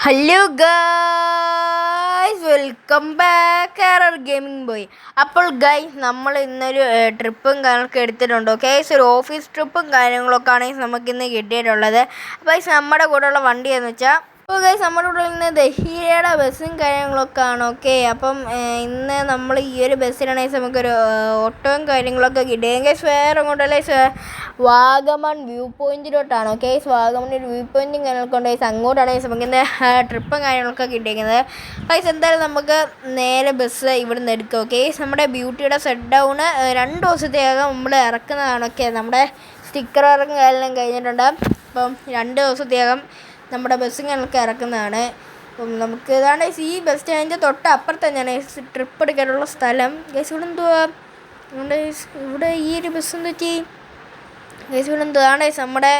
Hello guys, welcome back error gaming boy. അപ്പോൾ guys, നമ്മൾ ഇന്നൊരു ട്രിപ്പും കാര്യങ്ങളൊക്കെ എടുത്തിട്ടുണ്ട്. ഓക്കെ, ഒരു ഓഫീസ് ട്രിപ്പും കാര്യങ്ങളൊക്കെ ആണ് നമുക്കിന്ന് കിട്ടിയിട്ടുള്ളത്. അപ്പോൾ നമ്മുടെ കൂടെയുള്ള വണ്ടി എന്ന് വെച്ചാൽ അപ്പോൾ ഗൈസ്, നമ്മുടെ കൂടെ ഇന്ന് ദഹിയുടെ ബസ്സും കാര്യങ്ങളൊക്കെ ആണ്. ഓക്കെ, അപ്പം ഇന്ന് നമ്മൾ ഈ ഒരു ബസ്സിലാണെങ്കിൽ നമുക്കൊരു ഓട്ടോയും കാര്യങ്ങളൊക്കെ കിട്ടി. ഗൈസ്, വേറെ കൊണ്ടല്ലേ വാഗമൺ വ്യൂ പോയിന്റിലോട്ടാണ്. ഓക്കെ, വാഗമൺ ഒരു വ്യൂ പോയിന്റും കാര്യങ്ങളൊക്കെ ഉണ്ട്. അങ്ങോട്ടാണെങ്കിൽ നമുക്ക് ഇന്ന് ട്രിപ്പും കാര്യങ്ങളൊക്കെ കിട്ടിയിരിക്കുന്നത്. ഗൈസ്, എന്തായാലും നമുക്ക് നേരെ ബസ് ഇവിടെ നിന്ന് എടുക്കാം. ഓക്കെ, നമ്മുടെ ബ്യൂട്ടിയുടെ സെറ്റ് ഡൗൺ 2 ദിവസത്തേക്ക് നമ്മൾ ഇറക്കുന്നതാണ്. ഓക്കെ, നമ്മുടെ സ്റ്റിക്കർ ഇറങ്ങും എല്ലാം കഴിഞ്ഞിട്ടുണ്ട്. അപ്പം 2 ദിവസത്തേക്കും നമ്മുടെ ബസ്സിങ്ങനൊക്കെ ഇറക്കുന്നതാണ്. അപ്പം നമുക്ക് ഇതാണ് ഈ ബസ് സ്റ്റാൻഡിൻ്റെ തൊട്ട് അപ്പുറത്ത് തന്നെയാണ് ട്രിപ്പ് എടുക്കാനുള്ള സ്ഥലം. ഗൈസ്, ഇവിടെ എന്തുവാ ഇവിടെ ഈ ഒരു ബസ് എന്ത് പറ്റി? ഗൈസ്, ഇവിടെ എന്തുവാണ് നമ്മുടെ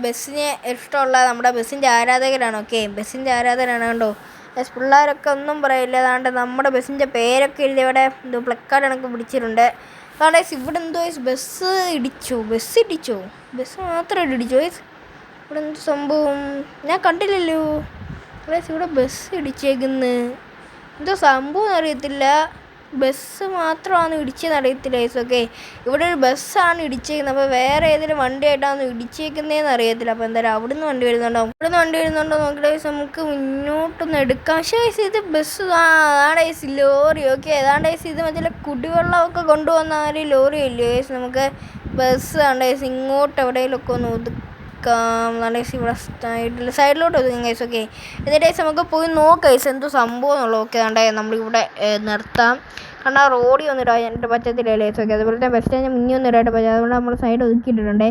ബസ്സിന് ഇഷ്ടമുള്ള നമ്മുടെ ബസ്സിൻ്റെ ആരാധകരാണ്. ഓക്കെ, ബസ്സിൻ്റെ ആരാധകരാണ്. കണ്ടോ ഗൈസ്, പിള്ളേരൊക്കെ ഒന്നും പറയില്ല. അതാണ്ട് നമ്മുടെ ബസ്സിൻ്റെ പേരൊക്കെ എഴുതി ഇവിടെ എന്തോ പ്ലക്കാർഡ് കണക്ക് പിടിച്ചിട്ടുണ്ട്. അതാണ് ഇവിടെ എന്തോ ബസ് ഇടിച്ചു. ബസ് മാത്രം ഇടിച്ചു. ഇവിടെ എന്ത് സംഭവം ഞാൻ കണ്ടില്ലല്ലോ. ഇവിടെ ബസ് ഇടിച്ചേക്കുന്നു. എന്തോ സംഭവം അറിയത്തില്ല. ബസ് മാത്രമാണ് ഇടിച്ചതെന്ന് അറിയത്തില്ല. ഓക്കെ, ഇവിടെ ഒരു ബസ്സാണ് ഇടിച്ചേക്കുന്നത്. അപ്പോൾ വേറെ ഏതെങ്കിലും വണ്ടിയായിട്ടാണ് ഇടിച്ചേക്കുന്നതെന്ന് അറിയത്തില്ല. അപ്പോൾ എന്തായാലും അവിടുന്ന് വണ്ടി വരുന്നുണ്ടോ നോക്കിയിട്ട് നമുക്ക് മുന്നോട്ടൊന്ന് എടുക്കാം. പക്ഷേ ഇത് ബസ് അതാണ് ലോറി. ഓക്കെ, അതാണ്ട് ഇത് മറ്റേ കുടിവെള്ളമൊക്കെ കൊണ്ടുവന്ന ആ ഒരു ലോറി ഇല്ലേ. നമുക്ക് ബസ് ആണ് ഇങ്ങോട്ട് എവിടെയെങ്കിലുമൊക്കെ ഒന്ന് ഒതുക്കാം. ഇവിടെ സൈഡിലോട്ട് ഒതുങ്ങും ഗൈസ്. ഓക്കെ, എന്നിട്ട് നമുക്ക് പോയി നോക്കാം എന്തോ സംഭവം എന്നുള്ളത്. ഓക്കെ, അതുകൊണ്ട് നമ്മളിവിടെ നിർത്താം. കാരണം റോഡിൽ ഒന്നും ഇടാനായിട്ട് പറ്റത്തില്ല. ഓക്കെ, അതുപോലെ തന്നെ ബസ് സ്റ്റാൻഡ് മുന്നേ ഒന്നും ഇടാനായിട്ട് പറ്റില്ല. അതുകൊണ്ട് നമ്മൾ സൈഡ് ഒതുക്കിയിട്ടുണ്ട്.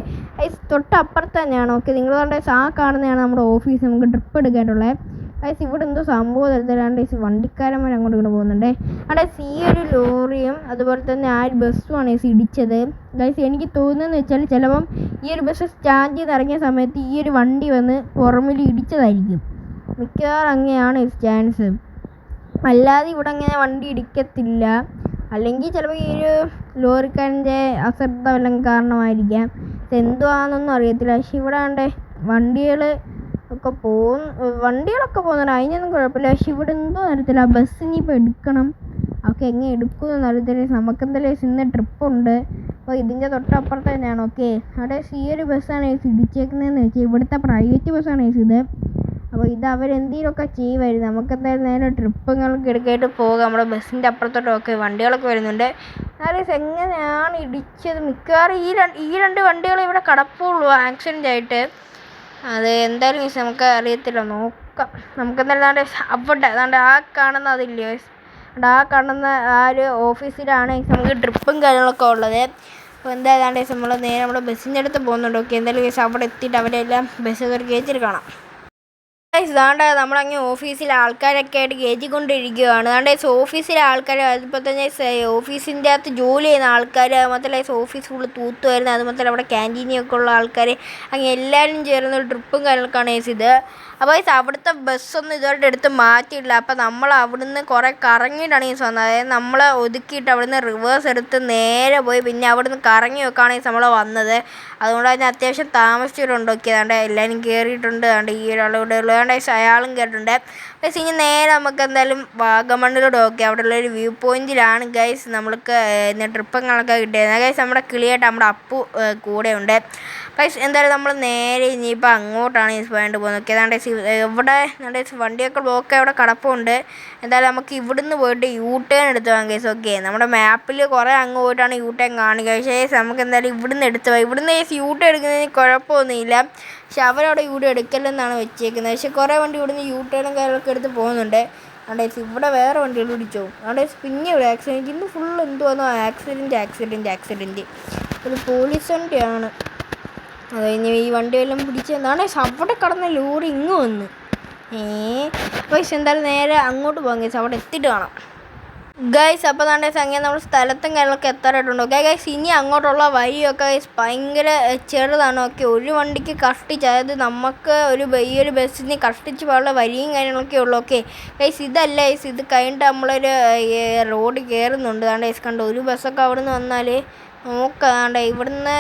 തൊട്ടപ്പുറത്ത് തന്നെയാണ്. ഓക്കെ, നിങ്ങൾ കണ്ട കാണുന്നതാണ് നമ്മുടെ ഓഫീസ്. നമുക്ക് ട്രിപ്പ് എടുക്കാനുള്ളത്. ഗൈസ്, ഇവിടെ എന്തോ സംഭവം തരത്തിലാണ്ട് വണ്ടിക്കാരന്മാർ അങ്ങോട്ട് ഇങ്ങോട്ട് പോകുന്നുണ്ട്. അവിടെ ഈ ഒരു ലോറിയും അതുപോലെ തന്നെ ആ ഒരു ബസ്സുമാണ് ഇടിച്ചത്. ഗൈസ്, എനിക്ക് തോന്നുന്നതെന്ന് വെച്ചാൽ ചിലപ്പം ഈ ഒരു ബസ് സ്റ്റാൻഡിൽ നിന്ന് ഇറങ്ങിയ സമയത്ത് ഈ ഒരു വണ്ടി വന്ന് പുറമിൽ ഇടിച്ചതായിരിക്കും. മിക്കവാറും അങ്ങനെയാണ് ചാൻസ്. അല്ലാതെ ഇവിടെ അങ്ങനെ വണ്ടി ഇടിക്കത്തില്ല. അല്ലെങ്കിൽ ചിലപ്പോൾ ഈ ഒരു ലോറിക്കാരൻ്റെ അശ്രദ്ധ വല്ലതും കാരണമായിരിക്കാം. എന്തുവാണെന്നൊന്നും അറിയത്തില്ല. പക്ഷെ ഇവിടെ ആണ്ടേ വണ്ടികളൊക്കെ പോകുന്നുണ്ട്. അതിനൊന്നും കുഴപ്പമില്ല. പക്ഷെ ഇവിടെ എന്തോ അറിയത്തില്ല. ആ ബസ് ഇനിയിപ്പോൾ എടുക്കണം. അവർക്ക് എങ്ങനെ എടുക്കുമെന്ന് അറിയത്തില്ല. നമുക്കെന്തായാലും ഇന്ന് ട്രിപ്പുണ്ട്. അപ്പോൾ ഇതിൻ്റെ തൊട്ടപ്പുറത്ത് തന്നെയാണ്. ഓക്കെ, അവിടെ ഈ ഒരു ബസ്സാണ് ഇടിച്ചേക്കുന്നതെന്ന് വെച്ചാൽ ഇവിടുത്തെ പ്രൈവറ്റ് ബസ്സാണ് ഇത്. അപ്പോൾ ഇത് അവരെന്തെങ്കിലുമൊക്കെ ചെയ്യുമായിരുന്നു. നമുക്കെന്തായാലും നേരെ ട്രിപ്പുകൾക്ക് എടുക്കാനായിട്ട് പോകാം. നമ്മുടെ ബസ്സിൻ്റെ അപ്പുറത്തോട്ടൊക്കെ വണ്ടികളൊക്കെ വരുന്നുണ്ട്. എങ്ങനെയാണ് ഇടിച്ചത്? മിക്കവാറും ഈ രണ്ട് വണ്ടികൾ ഇവിടെ കിടപ്പുള്ളൂ ആക്സിഡൻ്റ് ആയിട്ട്. അത് എന്തായാലും നമുക്ക് അറിയത്തില്ല, നോക്കാം. നമുക്കെന്തായാലും അവിടെ ആ കാണുന്ന അതില്ലേ, ആ കാണുന്ന ആ ഒരു ഓഫീസിലാണ് നമുക്ക് ട്രിപ്പും കാര്യങ്ങളൊക്കെ ഉള്ളത്. അപ്പോൾ എന്തായാലും നമ്മൾ നേരെ നമ്മുടെ ബസ്സിൻ്റെ അടുത്ത് പോകുന്നുണ്ട്. ഓക്കെ, എന്തായാലും അവിടെ എത്തിയിട്ട് അവരെല്ലാം ബസ് കയറി കയറ്റിയിട്ട് കാണാം. ഇതാണ്ട് നമ്മളങ്ങനെ ഓഫീസിലെ ആൾക്കാരൊക്കെ ആയിട്ട് കയറ്റിക്കൊണ്ടിരിക്കുകയാണ്. അതുകൊണ്ട് ഓഫീസിലെ ആൾക്കാർ, അതിപ്പോൾ തന്നെ ഓഫീസിൻ്റെ അകത്ത് ജോലി ചെയ്യുന്ന ആൾക്കാർ, അതുമാത്രമല്ല ഓഫീസ് ഫുള്ള് തൂത്തുമായിരുന്നു. അതുമാത്രമല്ല അവിടെ ക്യാൻറ്റീനൊക്കെ ഉള്ള ആൾക്കാർ, അങ്ങനെ എല്ലാവരും ചേർന്ന ഒരു ട്രിപ്പും കാര്യങ്ങളൊക്കെയാണ് ഇത്. അപ്പോൾ അവിടുത്തെ ബസ്സൊന്നും ഇതുവരെ എടുത്ത് മാറ്റിയില്ല. അപ്പോൾ നമ്മൾ അവിടുന്ന് കുറേ കറങ്ങിയിട്ടാണ് വന്നത്. അതായത് നമ്മൾ ഒതുക്കിയിട്ട് അവിടുന്ന് റിവേഴ്സ് എടുത്ത് നേരെ പോയി പിന്നെ അവിടുന്ന് കറങ്ങി വെക്കുകയാണ് നമ്മൾ വന്നത്. അതുകൊണ്ട് തന്നെ അത്യാവശ്യം താമസിച്ചിട്ടുണ്ട്. ഓക്കെ, അതുകൊണ്ട് എല്ലാവരും കയറിയിട്ടുണ്ട്. അതുകൊണ്ട് ഈ ഒരാളിവിടെ ഉള്ളതുകൊണ്ട് അയാളും കേട്ടിട്ടുണ്ട്. പക്ഷേ ഇനി നേരെ നമുക്ക് എന്തായാലും വാഗമണ്ണിലൂടെ. ഓക്കെ, അവിടെയുള്ളൊരു വ്യൂ പോയിന്റിലാണ് ഗൈസ് നമ്മൾക്ക് ട്രിപ്പുകളൊക്കെ കിട്ടിയത്. ഗൈസ്, നമ്മുടെ കിളിയായിട്ട് നമ്മുടെ അപ്പു കൂടെ ഉണ്ട്. ഗൈസ്, എന്തായാലും നമ്മൾ നേരെ ഇനിയിപ്പോൾ അങ്ങോട്ടാണ് ഈ പോയിന്റ് പോകുന്നത്. ഓക്കെ, അതാണ്ട് ഇവിടെ വണ്ടിയൊക്കെ ബ്ലോക്ക് അവിടെ കിടപ്പുണ്ട്. എന്തായാലും നമുക്ക് ഇവിടുന്ന് പോയിട്ട് യൂ-ടേൺ എടുത്ത് പോകാം ഗൈസ്. ഓക്കെ, നമ്മുടെ മാപ്പിൽ കുറേ അങ്ങ് പോയിട്ടാണ് യൂ-ടേൺ കാണുക. പക്ഷേ നമുക്ക് എന്തായാലും ഇവിടുന്ന് എടുത്ത് പോകാം. ഇവിടുന്ന് യൂ-ടേൺ എടുക്കുന്നതിന് കുഴപ്പമൊന്നുമില്ല. പക്ഷെ അവരവിടെ യൂ-ടേൺ എടുക്കലെന്നാണ് വെച്ചേക്കുന്നത്. പക്ഷെ കുറേ വണ്ടി ഇവിടുന്ന് യൂ-ടേണും കാര്യങ്ങളൊക്കെ എടുത്ത് പോകുന്നുണ്ട്. അതുകൊണ്ട് ഇവിടെ വേറെ വണ്ടികൾ പിടിച്ചു. അതുകൊണ്ട് പിന്നെ ഇവിടെ ആക്സിഡൻറ്റ്. ഇന്ന് ഫുൾ എന്തുവാന്നോ ആക്സിഡൻറ്റ്. ഒരു പോലീസ് വണ്ടിയാണ്. അത് കഴിഞ്ഞ് ഈ വണ്ടി എല്ലാം പിടിച്ചെന്താണ് അവിടെ കടന്ന ലോറി ഇങ്ങ് വന്ന്. പക്ഷെ എന്തായാലും നേരെ അങ്ങോട്ട് പോകാം ഗൈസ്, അവിടെ എത്തിയിട്ട് കാണാം ഗൈസ്. അപ്പോൾ അങ്ങനെ നമ്മൾ സ്ഥലത്തും കാര്യങ്ങളൊക്കെ എത്താറായിട്ടുണ്ട്. ഓക്കെ ഗൈസ്, ഇനി അങ്ങോട്ടുള്ള വഴിയൊക്കെ ഗൈസ് ഭയങ്കര ചെറുതാണ്. ഓക്കെ, ഒരു വണ്ടിക്ക് കഷ്ടിച്ച്, അതായത് നമുക്ക് ഈ ഒരു ബസ്സിന് കഷ്ടിച്ച് പോകാനുള്ള വഴിയും കാര്യങ്ങളൊക്കെ ഉള്ളൂ. ഓക്കെ ഗൈസ്, ഇതല്ല ഗൈസ്, ഇത് കഴിഞ്ഞിട്ട് നമ്മളൊരു റോഡ് കയറുന്നുണ്ട്. അതാണ് ഗൈസ് കണ്ടോ, ഒരു ബസ്സൊക്കെ അവിടെ നിന്ന് വന്നാൽ നോക്കാണ്ട് ഇവിടുന്ന്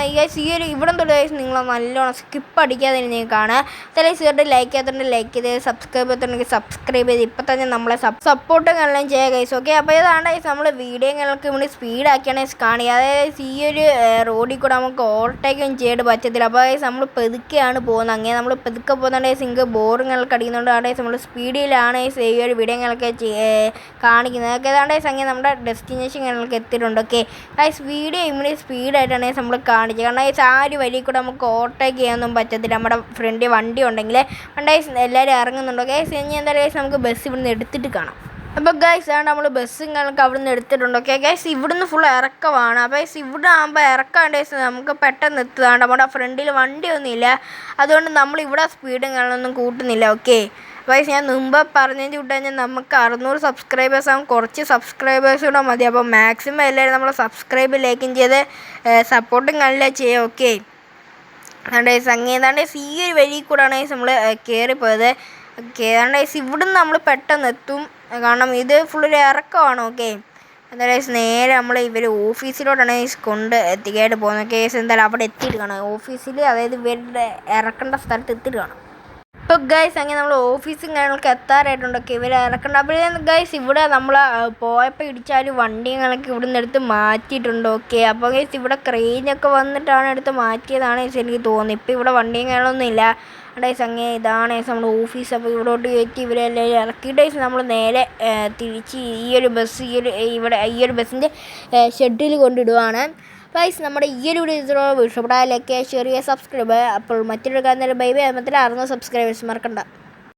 ഇവിടെ തൊട്ട് നിങ്ങൾ നല്ലോണം സ്കിപ്പ് അടിക്കാതെ നിങ്ങൾ കാണുക. ചില സീറ്റ് ലൈക്ക് ചെയ്തിട്ടുണ്ടെങ്കിൽ ലൈക്ക് ചെയ്ത് സബ്സ്ക്രൈബ് ചെയ്തിട്ടുണ്ടെങ്കിൽ സബ്സ്ക്രൈബ് ചെയ്ത് ഇപ്പം തന്നെ നമ്മളെ സപ്പോർട്ടും എല്ലാം ചെയ്യുക ഗൈസ്. ഓക്കെ, അപ്പോൾ ഇതാണ് നമ്മൾ വീഡിയോകൾക്ക് വേണ്ടി സ്പീഡാക്കിയാണ് കാണുക. അതായത് ഈ ഒരു റോഡിൽ കൂടെ നമുക്ക് ഓവർടേക്കും ചെയ്ത് പറ്റത്തില്ല. അപ്പോൾ നമ്മൾ പെതുക്കെയാണ് പോകുന്നത്. അങ്ങനെ നമ്മൾ പെതുക്കെ പോകുന്നുണ്ടെങ്കിൽ നിങ്ങൾക്ക് ബോറുങ്ങൾക്ക് അടിക്കുന്നുണ്ട്. അതായത് നമ്മൾ സ്പീഡിലാണ് ഈ ഒരു വീഡിയോകളൊക്കെ കാണിക്കുന്നത്. ഓക്കെ, അതാണ്ട് അങ്ങനെ നമ്മുടെ ഡെസ്റ്റിനേഷനുകളിലേക്ക് എത്തിയിട്ടുണ്ട്. ഓക്കെ ഗൈസ്, വീഡിയോ ഇമ്മിനി സ്പീഡായിട്ടാണ് നമ്മൾ കാണിച്ചത്. കാരണം ഈ ആ ഒരു വഴി കൂടെ നമുക്ക് ഓവർടേക്ക് ചെയ്യാനൊന്നും പറ്റത്തില്ല. നമ്മുടെ ഫ്രണ്ടിൽ വണ്ടി ഉണ്ടെങ്കിൽ എല്ലാവരും ഇറങ്ങുന്നുണ്ടോ ഗൈസ്. ഇനി എന്തായാലും ഗൈസ് നമുക്ക് ബസ് ഇവിടുന്ന് എടുത്തിട്ട് കാണാം. അപ്പോൾ ഗൈസ് ആണ് നമ്മൾ ബസ്സുകളൊക്കെ അവിടെ നിന്ന് എടുത്തിട്ടുണ്ട്. ഓക്കെ ഗൈസ്, ഇവിടുന്ന് ഫുൾ ഇറക്കമാണ്. അപ്പോൾ ഗൈസ് ഇവിടെ ആകുമ്പോൾ ഇറക്കാണ്ട് നമുക്ക് പെട്ടെന്ന് എത്തുകയാണ്. നമ്മുടെ ഫ്രണ്ടിൽ വണ്ടിയൊന്നുമില്ല, അതുകൊണ്ട് നമ്മൾ ഇവിടെ സ്പീഡുകളൊന്നും കൂട്ടുന്നില്ല. ഓക്കെ ഗൈസ്, ഞാൻ മുമ്പ് പറഞ്ഞതിൻ്റെ കൂട്ട് കഴിഞ്ഞാൽ നമുക്ക് 600 സബ്സ്ക്രൈബേഴ്സ് ആകും, കുറച്ച് സബ്സ്ക്രൈബേഴ്സ് കൂടെ മതി. അപ്പോൾ മാക്സിമം എല്ലാവരും നമ്മൾ സബ്സ്ക്രൈബ് ലൈക്കും ചെയ്ത് സപ്പോർട്ടും നല്ല ചെയ്യാം. ഓക്കെ, അതുകൊണ്ട് സംഗീതാണ്ട് ഈ ഒരു വഴി കൂടെയാണ് നമ്മൾ കയറിപ്പോയത്. ഓക്കെ, അതുകൊണ്ട് ഇവിടുന്ന് നമ്മൾ പെട്ടെന്ന് എത്തും, കാരണം ഇത് ഫുള്ളൊരു ഇറക്കമാണ്. ഓക്കെ, എന്തായാലും നേരെ നമ്മൾ ഇവർ ഓഫീസിലോട്ടാണ് കൊണ്ട് എത്തിക്കായിട്ട് പോകുന്നത്. കേസ് എന്തായാലും അവിടെ എത്തിയിട്ട് കാണാം, ഓഫീസിൽ അതായത് ഇവരുടെ ഇറക്കേണ്ട സ്ഥലത്ത് എത്തിയിട്ട് കാണാം. ഇപ്പോൾ ഗൈസ് അങ്ങനെ നമ്മൾ ഓഫീസും കാര്യങ്ങളൊക്കെ എത്താറായിട്ടുണ്ടൊക്കെ ഇവർ ഇറക്കേണ്ട. അപ്പോൾ ഗൈസ് ഇവിടെ നമ്മൾ പോയപ്പോൾ ഇടിച്ചാൽ വണ്ടികളൊക്കെ ഇവിടെ നിന്ന് എടുത്ത് മാറ്റിയിട്ടുണ്ട്. ഓക്കെ, അപ്പോൾ ഗൈസ് ഇവിടെ ക്രെയിനൊക്കെ വന്നിട്ടാണ് എടുത്ത് മാറ്റിയതാണ് എനിക്ക് തോന്നുന്നത്. ഇപ്പോൾ ഇവിടെ വണ്ടിയും കാര്യങ്ങളൊന്നും ഇല്ല. ഗൈസ് അങ്ങനെ ഇതാണ് നമ്മുടെ ഓഫീസ്. അപ്പോൾ ഇവിടോട്ട് കയറ്റി ഇവരെല്ലാവരും ഇറക്കിയിട്ട് നമ്മൾ നേരെ തിരിച്ച് ഈ ഒരു ബസ് ഈ ഒരു ബസ്സിൻ്റെ ഷെഡിൽ കൊണ്ടിടുവാണ്. ഗൈസ് നമ്മുടെ ഈ ഒരു വീഡിയോ ഇഷ്ടപ്പെട്ടാൽ ലൈക്ക് ഷെയർ ചെയ്യുക, സബ്സ്ക്രൈബ്. അപ്പോൾ മറ്റൊരു കാര്യം ബൈ ബൈ. 600 സബ്സ്ക്രൈബേഴ്സ് മറക്കണ്ട.